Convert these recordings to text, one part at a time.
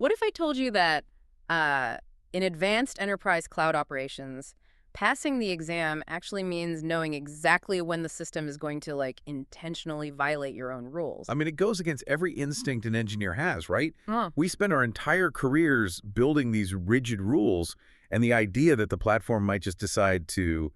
What if I told you that in advanced enterprise cloud operations, passing the exam actually means knowing exactly when the system is going to, like, intentionally violate your own rules? I mean, it goes against every instinct an engineer has, right? Huh. We spend our entire careers building these rigid rules, and the idea that the platform might just decide to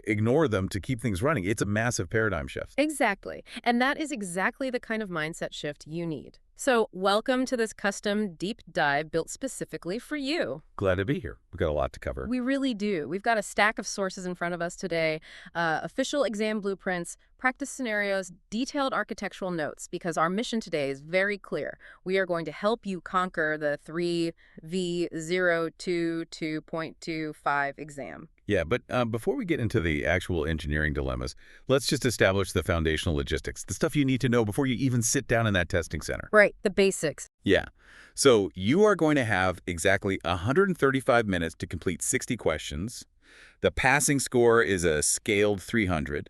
ignore them to keep things running, it's a massive paradigm shift. Exactly. And that is exactly the kind of mindset shift you need. So welcome to this custom deep dive built specifically for you. Glad to be here. We've got a lot to cover. We really do. We've got a stack of sources in front of us today, official exam blueprints, practice scenarios, detailed architectural notes, because our mission today is very clear. We are going to help you conquer the 3V0-22.25 exam. Yeah, but before we get into the actual engineering dilemmas, let's just establish the foundational logistics, the stuff you need to know before you even sit down in that testing center. Right, the basics. Yeah. So you are going to have exactly 135 minutes to complete 60 questions. The passing score is a scaled 300,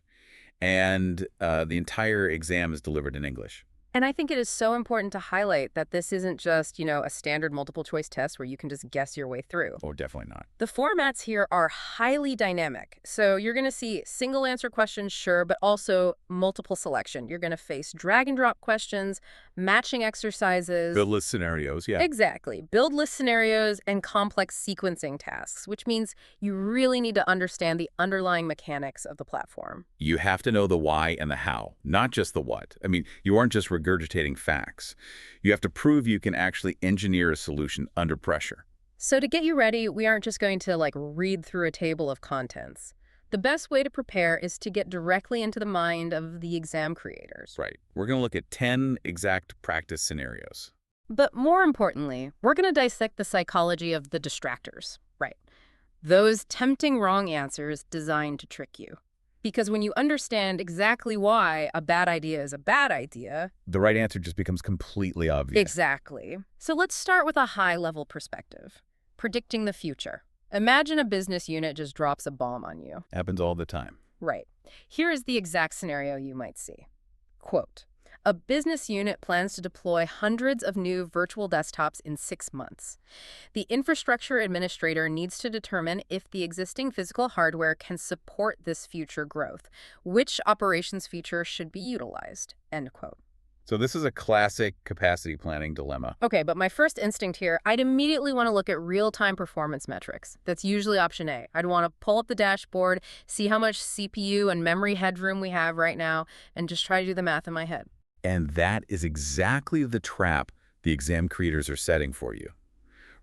and the entire exam is delivered in English. And I think it is so important to highlight that this isn't just, a standard multiple choice test where you can just guess your way through. Oh, definitely not. The formats here are highly dynamic. So you're going to see single answer questions, sure, but also multiple selection. You're going to face drag and drop questions, matching exercises. Build list scenarios, yeah. Exactly. Build list scenarios and complex sequencing tasks, which means you really need to understand the underlying mechanics of the platform. You have to know the why and the how, not just the what. I mean, you aren't just regurgitating facts. You have to prove you can actually engineer a solution under pressure. So to get you ready, we aren't just going to read through a table of contents. The best way to prepare is to get directly into the mind of the exam creators. Right. We're going to look at 10 exact practice scenarios. But more importantly, we're going to dissect the psychology of the distractors. Right. Those tempting wrong answers designed to trick you. Because when you understand exactly why a bad idea is a bad idea, the right answer just becomes completely obvious. Exactly. So let's start with a high-level perspective. Predicting the future. Imagine a business unit just drops a bomb on you. Happens all the time. Right. Here is the exact scenario you might see. Quote, a business unit plans to deploy hundreds of new virtual desktops in 6 months. The infrastructure administrator needs to determine if the existing physical hardware can support this future growth. Which operations feature should be utilized? End quote. So this is a classic capacity planning dilemma. Okay, but my first instinct here, I'd immediately want to look at real-time performance metrics. That's usually option A. I'd want to pull up the dashboard, see how much CPU and memory headroom we have right now, and just try to do the math in my head. And that is exactly the trap the exam creators are setting for you.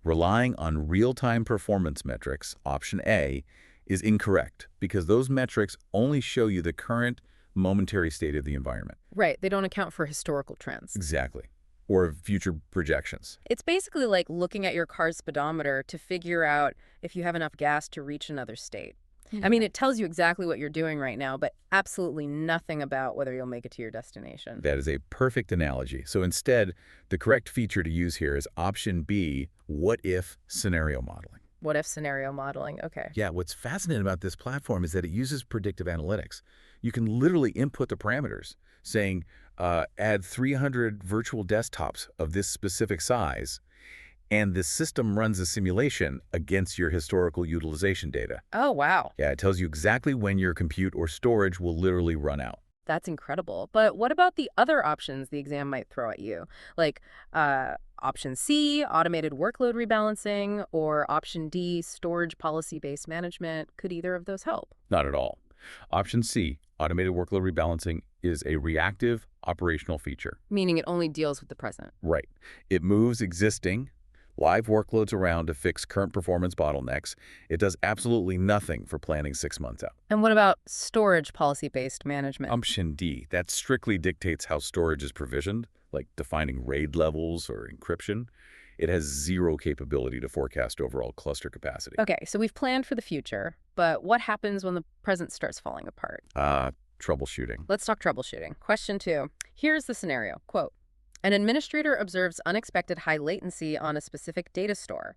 Relying on real-time performance metrics, option A, is incorrect because those metrics only show you the current momentary state of the environment. Right, they don't account for historical trends. Exactly. Or future projections. It's basically like looking at your car's speedometer to figure out if you have enough gas to reach another state. I mean, it tells you exactly what you're doing right now, but absolutely nothing about whether you'll make it to your destination. That is a perfect analogy. So instead, the correct feature to use here is option B, what-if scenario modeling. What-if scenario modeling, okay. Yeah, what's fascinating about this platform is that it uses predictive analytics. You can literally input the parameters, saying, add 300 virtual desktops of this specific size, and the system runs a simulation against your historical utilization data. Oh, wow. Yeah, it tells you exactly when your compute or storage will literally run out. That's incredible. But what about the other options the exam might throw at you? Like option C, automated workload rebalancing, or option D, storage policy-based management. Could either of those help? Not at all. Option C, automated workload rebalancing, is a reactive operational feature. Meaning it only deals with the present. Right. It moves existing live workloads around to fix current performance bottlenecks. It does absolutely nothing for planning 6 months out. And what about storage policy-based management? Option D, that strictly dictates how storage is provisioned, like defining RAID levels or encryption. It has zero capability to forecast overall cluster capacity. Okay, so we've planned for the future, but what happens when the present starts falling apart? Troubleshooting. Let's talk troubleshooting. Question 2. Here's the scenario. Quote, an administrator observes unexpected high latency on a specific data store.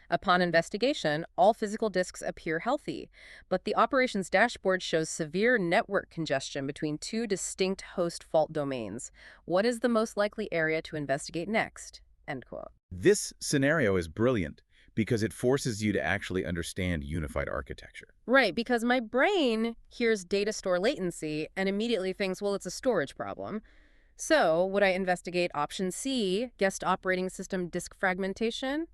Upon investigation, all physical disks appear healthy, but the operations dashboard shows severe network congestion between 2 distinct host fault domains. What is the most likely area to investigate next? end quote. This scenario is brilliant because it forces you to actually understand unified architecture. Right, because my brain hears data store latency and immediately thinks, well, it's a storage problem. So would I investigate option C, guest operating system disk fragmentation?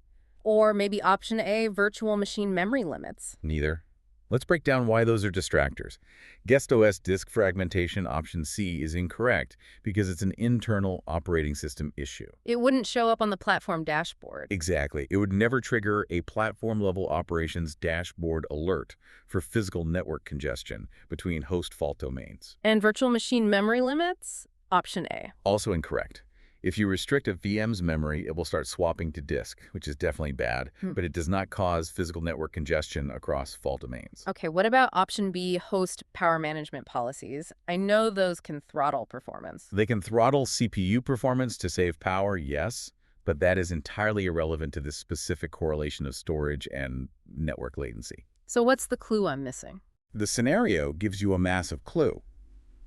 Or maybe option A, virtual machine memory limits? Neither. Let's break down why those are distractors. Guest OS disk fragmentation option C is incorrect because it's an internal operating system issue. It wouldn't show up on the platform dashboard. Exactly. It would never trigger a platform-level operations dashboard alert for physical network congestion between host fault domains. And virtual machine memory limits? Option A. Also incorrect. If you restrict a VM's memory, it will start swapping to disk, which is definitely bad, but it does not cause physical network congestion across fault domains. Okay, what about option B, host power management policies? I know those can throttle performance. They can throttle CPU performance to save power, yes, but that is entirely irrelevant to this specific correlation of storage and network latency. So what's the clue I'm missing? The scenario gives you a massive clue.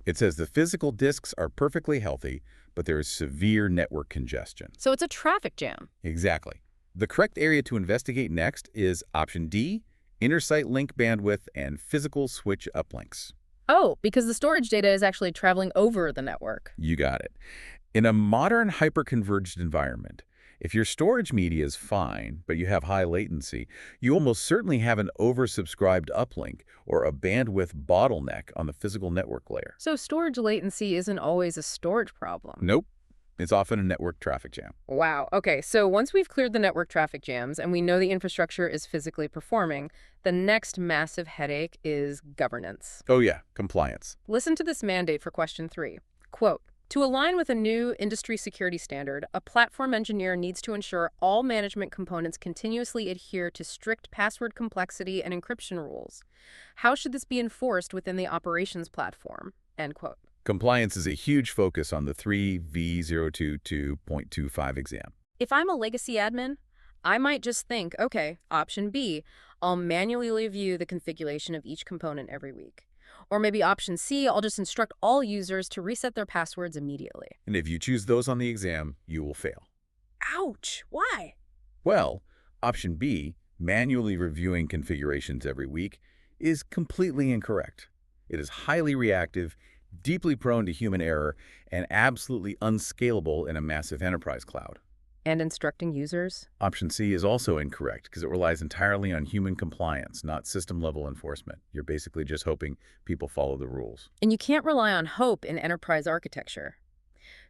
It says the physical disks are perfectly healthy, but there is severe network congestion. So it's a traffic jam. Exactly. The correct area to investigate next is option D, inter-site link bandwidth and physical switch uplinks. Oh, because the storage data is actually traveling over the network. You got it. In a modern hyper-converged environment, if your storage media is fine, but you have high latency, you almost certainly have an oversubscribed uplink or a bandwidth bottleneck on the physical network layer. So storage latency isn't always a storage problem. Nope. It's often a network traffic jam. Wow. Okay, so once we've cleared the network traffic jams and we know the infrastructure is physically performing, the next massive headache is governance. Oh yeah, compliance. Listen to this mandate for question 3. Quote, to align with a new industry security standard, a platform engineer needs to ensure all management components continuously adhere to strict password complexity and encryption rules. How should this be enforced within the operations platform? End quote. Compliance is a huge focus on the 3V0-22.25 exam. If I'm a legacy admin, I might just think, okay, option B, I'll manually review the configuration of each component every week. Or maybe option C, I'll just instruct all users to reset their passwords immediately. And if you choose those on the exam, you will fail. Ouch! Why? Well, option B, manually reviewing configurations every week, is completely incorrect. It is highly reactive, deeply prone to human error, and absolutely unscalable in a massive enterprise cloud. And instructing users? Option C is also incorrect because it relies entirely on human compliance, not system-level enforcement. You're basically just hoping people follow the rules. And you can't rely on hope in enterprise architecture.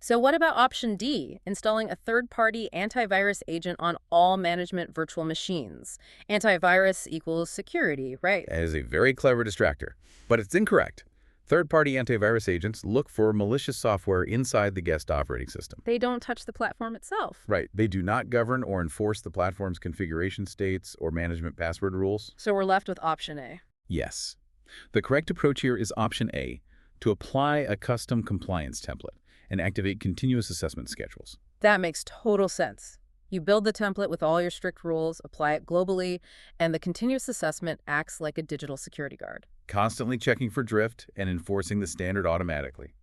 So what about option D, installing a third-party antivirus agent on all management virtual machines? Antivirus equals security, right? That is a very clever distractor, but it's incorrect. Third-party antivirus agents look for malicious software inside the guest operating system. They don't touch the platform itself. Right. They do not govern or enforce the platform's configuration states or management password rules. So we're left with option A. Yes. The correct approach here is option A, to apply a custom compliance template and activate continuous assessment schedules. That makes total sense. You build the template with all your strict rules, apply it globally, and the continuous assessment acts like a digital security guard. Constantly checking for drift and enforcing the standard automatically.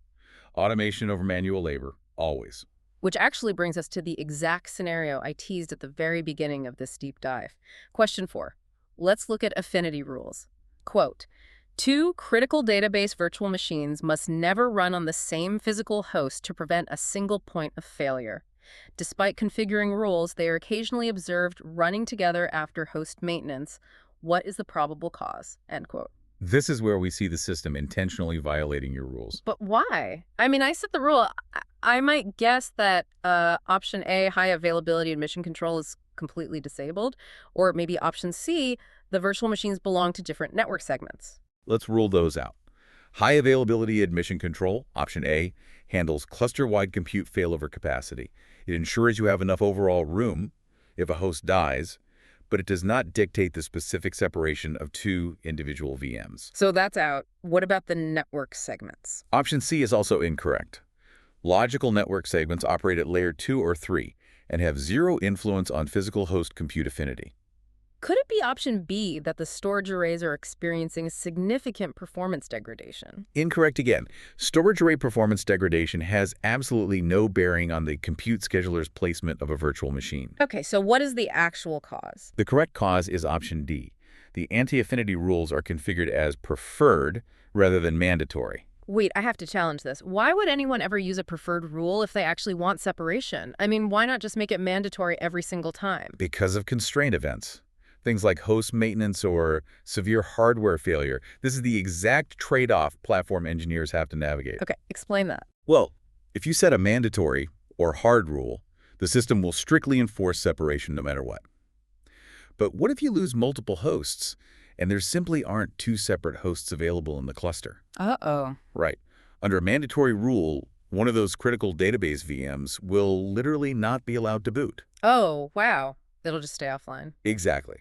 Automation over manual labor, always. Which actually brings us to the exact scenario I teased at the very beginning of this deep dive. Question 4. Let's look at affinity rules. Quote, 2 critical database virtual machines must never run on the same physical host to prevent a single point of failure. Despite configuring rules, they are occasionally observed running together after host maintenance. What is the probable cause? End quote. This is where we see the system intentionally violating your rules. But why? I mean, I set the rule. I might guess that option A, high availability admission control, is completely disabled. Or maybe option C, the virtual machines belong to different network segments. Let's rule those out. High availability admission control, option A, handles cluster-wide compute failover capacity. It ensures you have enough overall room if a host dies, but it does not dictate the specific separation of 2 individual VMs. So that's out. What about the network segments? Option C is also incorrect. Logical network segments operate at layer 2 or 3 and have 0 influence on physical host compute affinity. Could it be option B that the storage arrays are experiencing significant performance degradation? Incorrect again. Storage array performance degradation has absolutely no bearing on the compute scheduler's placement of a virtual machine. Okay, so what is the actual cause? The correct cause is option D. The anti-affinity rules are configured as preferred rather than mandatory. Wait, I have to challenge this. Why would anyone ever use a preferred rule if they actually want separation? I mean, why not just make it mandatory every single time? Because of constraint events. Things like host maintenance or severe hardware failure. This is the exact trade-off platform engineers have to navigate. Okay, explain that. Well, if you set a mandatory or hard rule, the system will strictly enforce separation no matter what. But what if you lose multiple hosts and there simply aren't two separate hosts available in the cluster? Uh-oh. Right. Under a mandatory rule, one of those critical database VMs will literally not be allowed to boot. Oh, wow. It'll just stay offline. Exactly.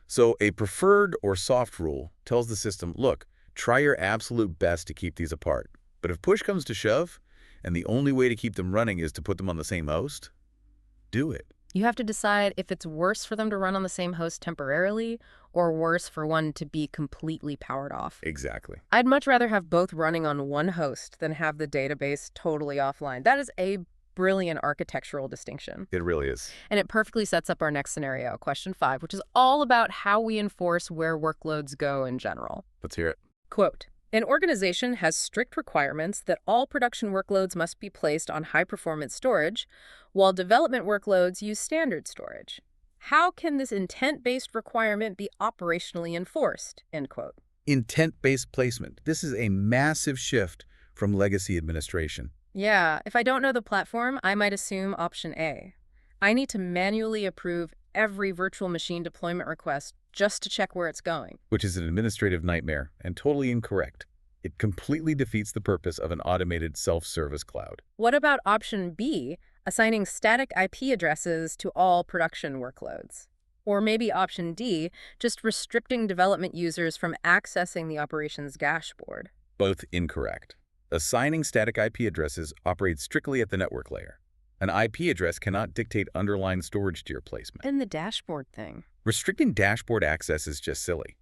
So a preferred or soft rule tells the system, look, try your absolute best to keep these apart. But if push comes to shove, and the only way to keep them running is to put them on the same host, do it. You have to decide if it's worse for them to run on the same host temporarily or worse for one to be completely powered off. Exactly. I'd much rather have both running on one host than have the database totally offline. That is a brilliant architectural distinction. It really is. And it perfectly sets up our next scenario, question 5, which is all about how we enforce where workloads go in general. Let's hear it. Quote, an organization has strict requirements that all production workloads must be placed on high-performance storage, while development workloads use standard storage. How can this intent-based requirement be operationally enforced? End quote. Intent-based placement. This is a massive shift from legacy administration. Yeah, if I don't know the platform, I might assume option A. I need to manually approve every virtual machine deployment request just to check where it's going. Which is an administrative nightmare and totally incorrect. It completely defeats the purpose of an automated self-service cloud. What about option B, assigning static IP addresses to all production workloads? Or maybe option D, just restricting development users from accessing the operations dashboard? Both incorrect. Assigning static IP addresses operates strictly at the network layer. An IP address cannot dictate underlying storage tier placement. And the dashboard thing. Restricting dashboard access is just silly.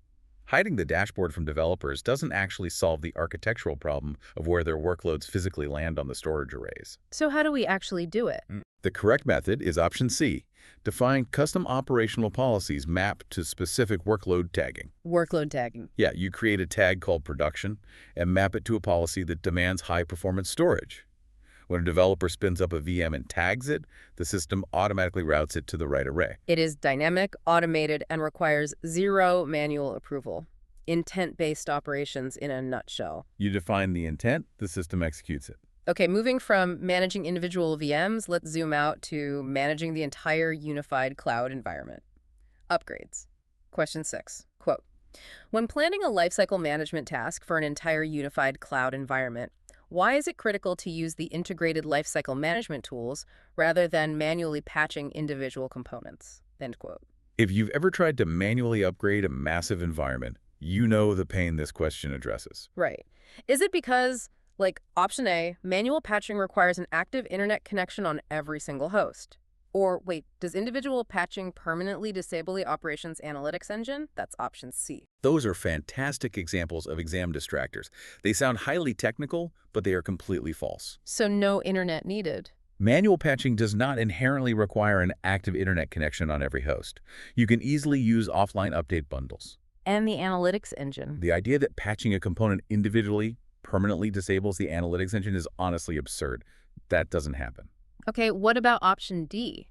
Hiding the dashboard from developers doesn't actually solve the architectural problem of where their workloads physically land on the storage arrays. So how do we actually do it? The correct method is option C. Define custom operational policies mapped to specific workload tagging. Workload tagging. Yeah, you create a tag called production and map it to a policy that demands high-performance storage. When a developer spins up a VM and tags it, the system automatically routes it to the right array. It is dynamic, automated, and requires zero manual approval. Intent-based operations in a nutshell. You define the intent, the system executes it. Okay, moving from managing individual VMs, let's zoom out to managing the entire unified cloud environment. Upgrades. Question 6. Quote, when planning a lifecycle management task for an entire unified cloud environment, why is it critical to use the integrated lifecycle management tools rather than manually patching individual components? End quote. If you've ever tried to manually upgrade a massive environment, you know the pain this question addresses. Right. Is it because, like option A, manual patching requires an active internet connection on every single host? Or wait, does individual patching permanently disable the operations analytics engine? That's option C. Those are fantastic examples of exam distractors. They sound highly technical, but they are completely false. So no internet needed. Manual patching does not inherently require an active internet connection on every host. You can easily use offline update bundles. And the analytics engine. The idea that patching a component individually permanently disables the analytics engine is honestly absurd. That doesn't happen. Okay, what about option D?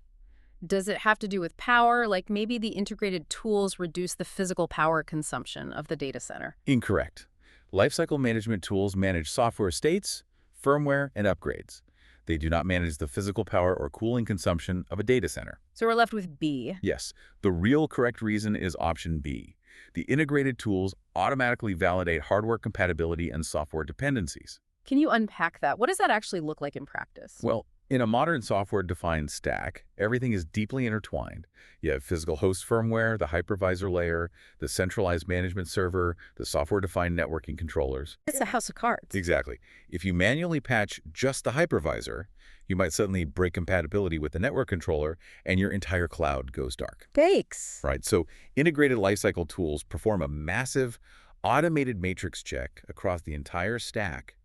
Does it have to do with power? Like maybe the integrated tools reduce the physical power consumption of the data center? Incorrect. Lifecycle management tools manage software states, firmware, and upgrades. They do not manage the physical power or cooling consumption of a data center. So we're left with B. Yes, the real correct reason is option B. The integrated tools automatically validate hardware compatibility and software dependencies. Can you unpack that? What does that actually look like in practice? Well, In a modern software-defined stack, everything is deeply intertwined. You have physical host firmware, the hypervisor layer, the centralized management server, the software-defined networking controllers. It's a house of cards. Exactly. If you manually patch just the hypervisor, you might suddenly break compatibility with the network controller and your entire cloud goes dark. Thanks. Right? So integrated lifecycle tools perform a massive automated matrix check across the entire stack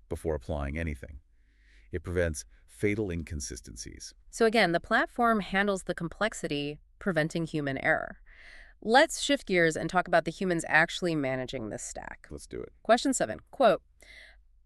before applying anything. It prevents fatal inconsistencies. So again, the platform handles the complexity, preventing human error. Let's shift gears and talk about the humans actually managing this stack. Let's do it. Question 7, quote,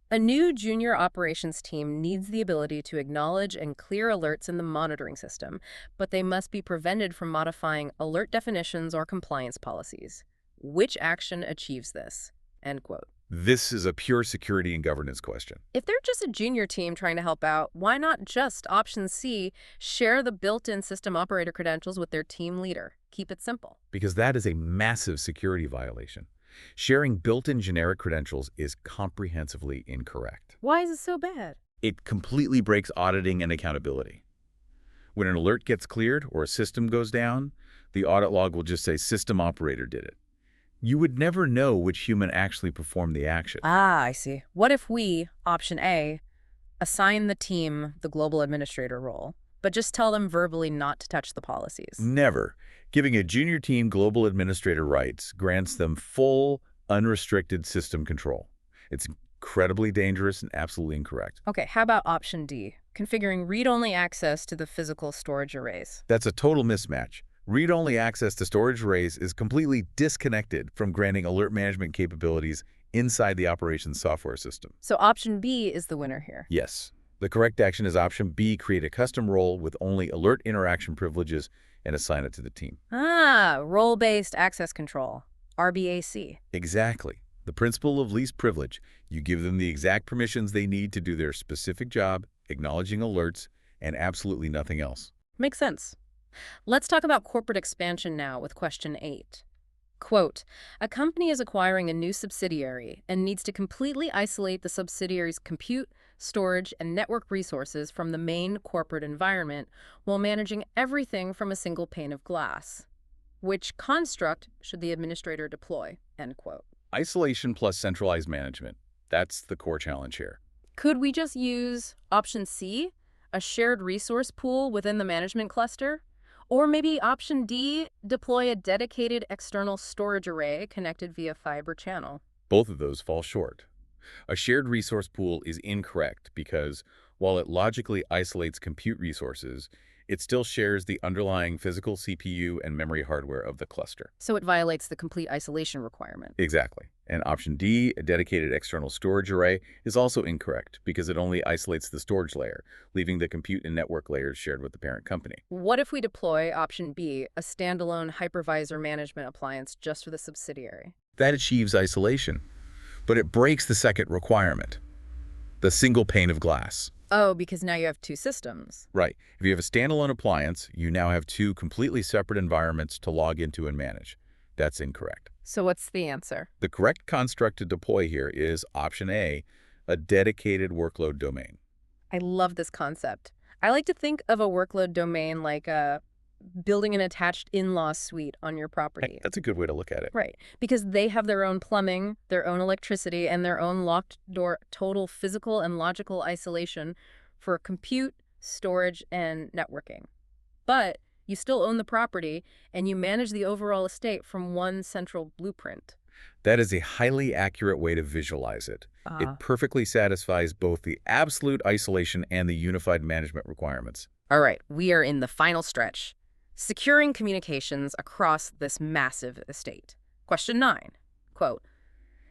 a new junior operations team needs the ability to acknowledge and clear alerts in the monitoring system, but they must be prevented from modifying alert definitions or compliance policies. Which action achieves this? End quote. This is a pure security and governance question. If they're just a junior team trying to help out, why not just option C, share the built-in system operator credentials with their team leader? Keep it simple. Because that is a massive security violation. Sharing built-in generic credentials is comprehensively incorrect. Why is it so bad? It completely breaks auditing and accountability. When an alert gets cleared or a system goes down, the audit log will just say system operator did it. You would never know which human actually performed the action. Ah, I see. What if we, option A, assign the team the global administrator role, but just tell them verbally not to touch the policies? Never. Giving a junior team global administrator rights grants them full, unrestricted system control. It's incredibly dangerous and absolutely incorrect. Okay, how about option D, configuring read-only access to the physical storage arrays? That's a total mismatch. Read-only access to storage arrays is completely disconnected from granting alert management capabilities inside the operations software system. So option B is the winner here. Yes. The correct action is option B, create a custom role with only alert interaction privileges and assign it to the team. Ah, role-based access control, RBAC. Exactly. The principle of least privilege. You give them the exact permissions they need to do their specific job, acknowledging alerts, and absolutely nothing else. Makes sense. Let's talk about corporate expansion now with question 8. Quote, a company is acquiring a new subsidiary and needs to completely isolate the subsidiary's compute, storage, and network resources from the main corporate environment while managing everything from a single pane of glass. Which construct should the administrator deploy? End quote. Isolation plus centralized management. That's the core challenge here. Could we just use option C, a shared resource pool within the management cluster? Or maybe option D, deploy a dedicated external storage array connected via fiber channel. Both of those fall short. A shared resource pool is incorrect because while it logically isolates compute resources, it still shares the underlying physical CPU and memory hardware of the cluster. So it violates the complete isolation requirement. Exactly. And option D, a dedicated external storage array, is also incorrect because it only isolates the storage layer, leaving the compute and network layers shared with the parent company. What if we deploy option B, a standalone hypervisor management appliance just for the subsidiary? That achieves isolation, but it breaks the second requirement, the single pane of glass. Oh, because now you have two systems. Right. If you have a standalone appliance, you now have two completely separate environments to log into and manage. That's incorrect. So what's the answer? The correct construct to deploy here is option A, a dedicated workload domain. I love this concept. I like to think of a workload domain like building an attached in-law suite on your property. Hey, that's a good way to look at it. Right, because they have their own plumbing, their own electricity, and their own locked door total physical and logical isolation for compute, storage, and networking. But you still own the property, and you manage the overall estate from one central blueprint. That is a highly accurate way to visualize it. It perfectly satisfies both the absolute isolation and the unified management requirements. All right, we are in the final stretch. Securing communications across this massive estate. Question 9, quote,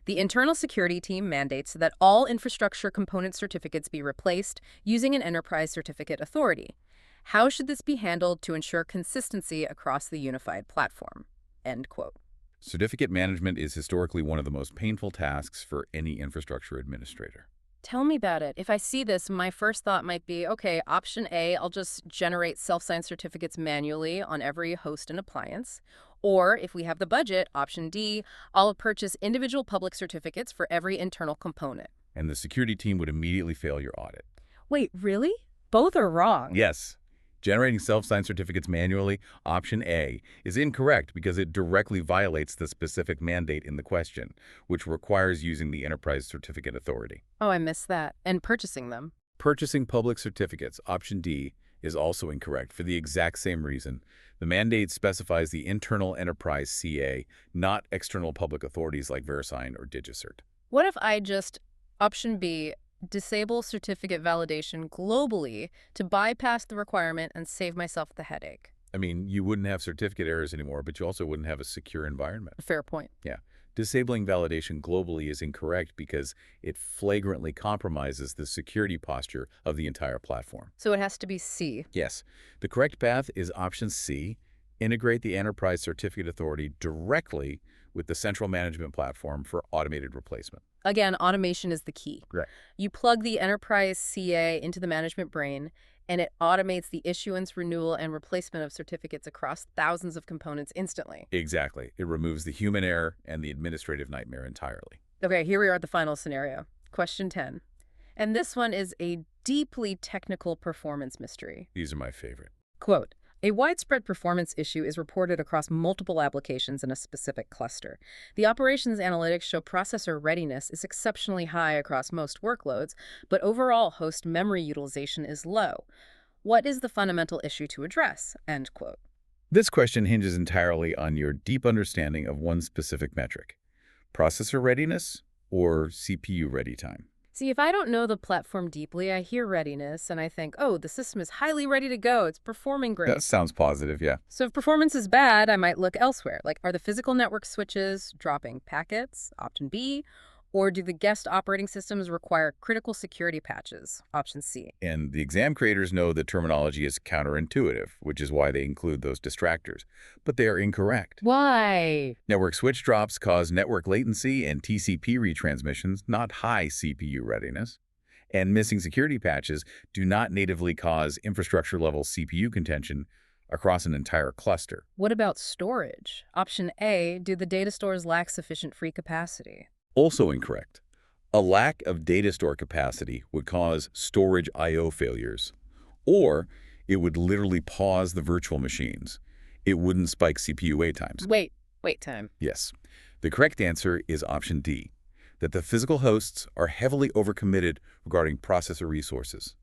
the internal security team mandates that all infrastructure component certificates be replaced using an enterprise certificate authority. How should this be handled to ensure consistency across the unified platform? End quote. Certificate management is historically one of the most painful tasks for any infrastructure administrator. Tell me about it. If I see this, my first thought might be, okay, option A, I'll just generate self-signed certificates manually on every host and appliance. Or if we have the budget, option D, I'll purchase individual public certificates for every internal component. And the security team would immediately fail your audit. Wait, really? Both are wrong. Yes. Generating self-signed certificates manually, option A, is incorrect because it directly violates the specific mandate in the question, which requires using the Enterprise Certificate Authority. Oh, I missed that. And purchasing them. Purchasing public certificates, option D, is also incorrect for the exact same reason. The mandate specifies the internal enterprise CA, not external public authorities like VeriSign or DigiCert. What if I just, option B, disable certificate validation globally to bypass the requirement and save myself the headache? I mean, you wouldn't have certificate errors anymore, but you also wouldn't have a secure environment. Fair point. Yeah. Disabling validation globally is incorrect because it flagrantly compromises the security posture of the entire platform. So it has to be C. Yes. The correct path is option C. Integrate the Enterprise Certificate Authority directly with the central management platform for automated replacement. Again, automation is the key. Right. You plug the enterprise CA into the management brain, and it automates the issuance, renewal, and replacement of certificates across thousands of components instantly. Exactly. It removes the human error and the administrative nightmare entirely. Okay, here we are at the final scenario. Question 10. And this one is a deeply technical performance mystery. These are my favorite. Quote, a widespread performance issue is reported across multiple applications in a specific cluster. The operations analytics show processor readiness is exceptionally high across most workloads, but overall host memory utilization is low. What is the fundamental issue to address? End quote. This question hinges entirely on your deep understanding of one specific metric: processor readiness or CPU ready time. See, if I don't know the platform deeply, I hear readiness and I think, oh, the system is highly ready to go. It's performing great. That sounds positive, yeah. So if performance is bad, I might look elsewhere. Like, are the physical network switches dropping packets? Option B. Or do the guest operating systems require critical security patches? Option C. And the exam creators know the terminology is counterintuitive, which is why they include those distractors. But they are incorrect. Why? Network switch drops cause network latency and TCP retransmissions, not high CPU readiness. And missing security patches do not natively cause infrastructure-level CPU contention across an entire cluster. What about storage? Option A, do the data stores lack sufficient free capacity? Also incorrect. A lack of data store capacity would cause storage I/O failures, or it would literally pause the virtual machines. It wouldn't spike CPU wait times. Wait time. Yes. The correct answer is option D, that the physical hosts are heavily overcommitted regarding processor resources.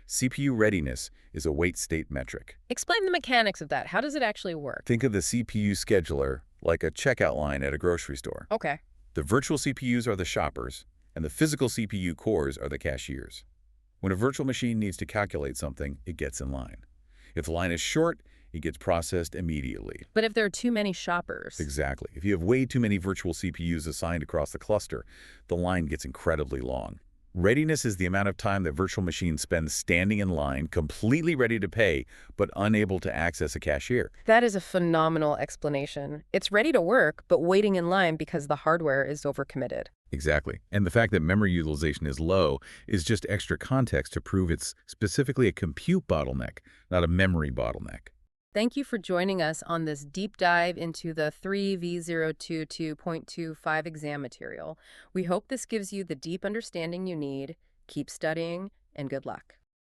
CPU readiness is a wait state metric. Explain the mechanics of that. How does it actually work? Think of the CPU scheduler like a checkout line at a grocery store. Okay. The virtual CPUs are the shoppers, and the physical CPU cores are the cashiers. When a virtual machine needs to calculate something, it gets in line. If the line is short, it gets processed immediately. But if there are too many shoppers? Exactly. If you have way too many virtual CPUs assigned across the cluster, the line gets incredibly long. Readiness is the amount of time that virtual machines spend standing in line, completely ready to pay, but unable to access a cashier. That is a phenomenal explanation. It's ready to work, but waiting in line because the hardware is overcommitted. Exactly. And the fact that memory utilization is low is just extra context to prove it's specifically a compute bottleneck, not a memory bottleneck. Thank you for joining us on this deep dive into the 3V0-22.25 exam material. We hope this gives you the deep understanding you need. Keep studying, and good luck.